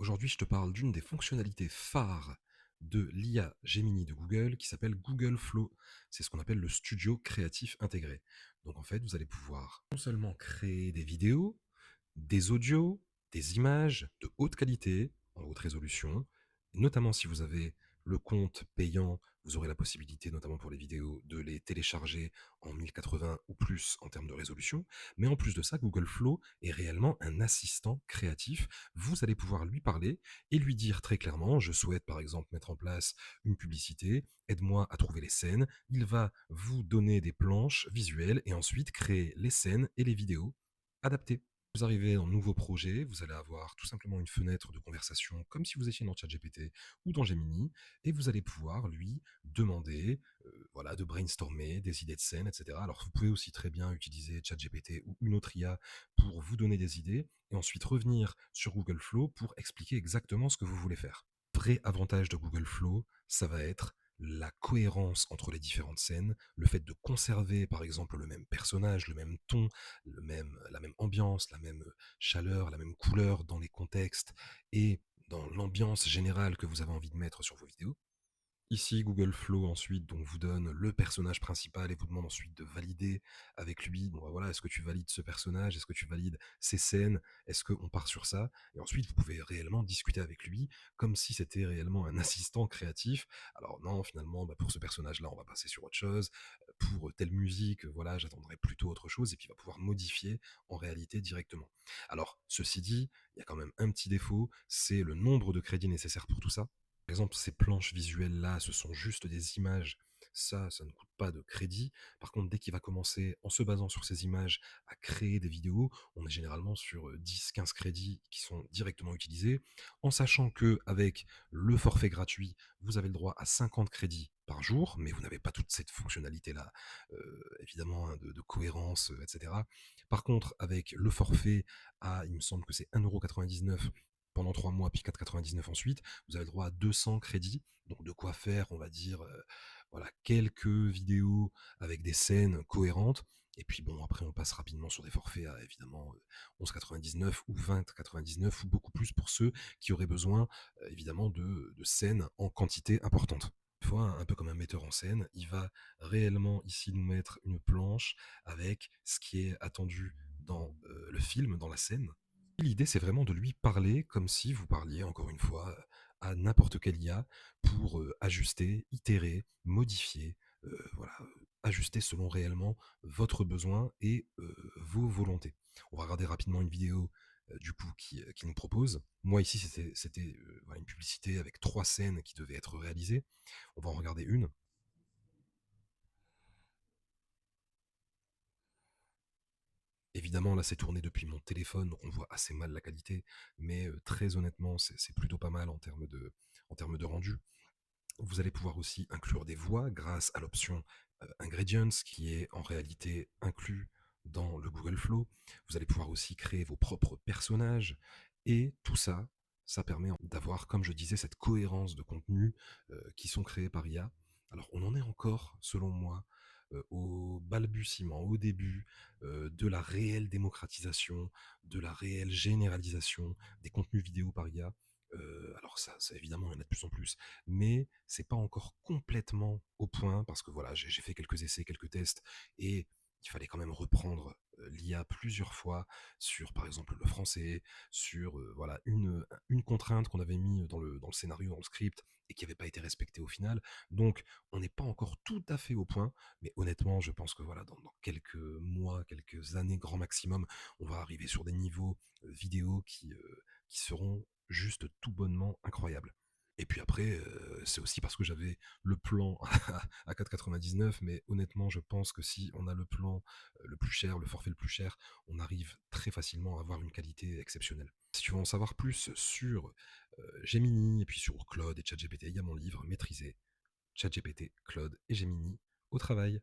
Aujourd'hui, je te parle d'une des fonctionnalités phares de l'IA Gemini de Google qui s'appelle Google Flow. C'est ce qu'on appelle le studio créatif intégré. Donc en fait, vous allez pouvoir non seulement créer des vidéos, des audios, des images de haute qualité, en haute résolution, notamment si vous avez le compte payant, vous aurez la possibilité, notamment pour les vidéos, de les télécharger en 1080 ou plus en termes de résolution. Mais en plus de ça, Google Flow est réellement un assistant créatif. Vous allez pouvoir lui parler et lui dire très clairement, je souhaite par exemple mettre en place une publicité, aide-moi à trouver les scènes. Il va vous donner des planches visuelles et ensuite créer les scènes et les vidéos adaptées. Vous arrivez dans un nouveau projet, vous allez avoir tout simplement une fenêtre de conversation comme si vous étiez dans ChatGPT ou dans Gemini, et vous allez pouvoir lui demander voilà, de brainstormer des idées de scène, etc. Alors vous pouvez aussi très bien utiliser ChatGPT ou une autre IA pour vous donner des idées, et ensuite revenir sur Google Flow pour expliquer exactement ce que vous voulez faire. Vrai avantage de Google Flow, ça va être la cohérence entre les différentes scènes, le fait de conserver par exemple le même personnage, le même ton, la même ambiance, la même chaleur, la même couleur dans les contextes et dans l'ambiance générale que vous avez envie de mettre sur vos vidéos. Ici, Google Flow ensuite donc vous donne le personnage principal et vous demande ensuite de valider avec lui. Bon, bah, voilà, est-ce que tu valides ce personnage? Est-ce que tu valides ces scènes? Est-ce qu'on part sur ça? Et ensuite, vous pouvez réellement discuter avec lui comme si c'était réellement un assistant créatif. Alors non, finalement, bah, pour ce personnage-là, on va passer sur autre chose. Pour telle musique, voilà, j'attendrai plutôt autre chose. Et puis, il va pouvoir modifier en réalité directement. Alors, ceci dit, il y a quand même un petit défaut, c'est le nombre de crédits nécessaires pour tout ça. Par exemple, ces planches visuelles-là, ce sont juste des images. Ça ne coûte pas de crédit. Par contre, dès qu'il va commencer, en se basant sur ces images, à créer des vidéos, on est généralement sur 10-15 crédits qui sont directement utilisés, en sachant que avec le forfait gratuit, vous avez le droit à 50 crédits par jour, mais vous n'avez pas toute cette fonctionnalité-là, évidemment, hein, de cohérence, etc. Par contre, avec le forfait à, il me semble que c'est 1,99 € pendant 3 mois, puis 4,99 € ensuite, vous avez le droit à 200 crédits, donc de quoi faire, on va dire, voilà, quelques vidéos avec des scènes cohérentes. Et puis bon, après, on passe rapidement sur des forfaits à évidemment 11,99 ou 20,99 ou beaucoup plus pour ceux qui auraient besoin évidemment de scènes en quantité importante. Une fois, un peu comme un metteur en scène, il va réellement ici nous mettre une planche avec ce qui est attendu dans le film, dans la scène. L'idée, c'est vraiment de lui parler comme si vous parliez, encore une fois, à n'importe quelle IA pour ajuster, itérer, modifier, voilà, ajuster selon réellement votre besoin et vos volontés. On va regarder rapidement une vidéo du coup qui nous propose. Moi ici, c'était voilà, une publicité avec 3 scènes qui devaient être réalisées. On va en regarder une. Évidemment, là, c'est tourné depuis mon téléphone, donc on voit assez mal la qualité, mais très honnêtement, c'est plutôt pas mal en termes de rendu. Vous allez pouvoir aussi inclure des voix grâce à l'option Ingredients qui est en réalité inclus dans le Google Flow. Vous allez pouvoir aussi créer vos propres personnages et tout ça, ça permet d'avoir, comme je disais, cette cohérence de contenu qui sont créés par IA. Alors on en est encore, selon moi, au balbutiement, au début de la réelle démocratisation, de la réelle généralisation des contenus vidéo par IA. Alors ça évidemment, il y en a de plus en plus, mais c'est pas encore complètement au point parce que voilà, j'ai fait quelques essais, quelques tests et il fallait quand même reprendre l'IA plusieurs fois sur, par exemple, le français, sur voilà une contrainte qu'on avait mis dans le scénario, dans le script et qui n'avait pas été respectée au final. Donc, on n'est pas encore tout à fait au point, mais honnêtement, je pense que voilà, dans quelques mois, quelques années, grand maximum, on va arriver sur des niveaux vidéo qui seront juste tout bonnement incroyables. Et puis après, c'est aussi parce que j'avais le plan à 4,99, mais honnêtement, je pense que si on a le plan le plus cher, le forfait le plus cher, on arrive très facilement à avoir une qualité exceptionnelle. Si tu veux en savoir plus sur Gemini et puis sur Claude et ChatGPT, il y a mon livre Maîtriser ChatGPT, Claude et Gemini au travail.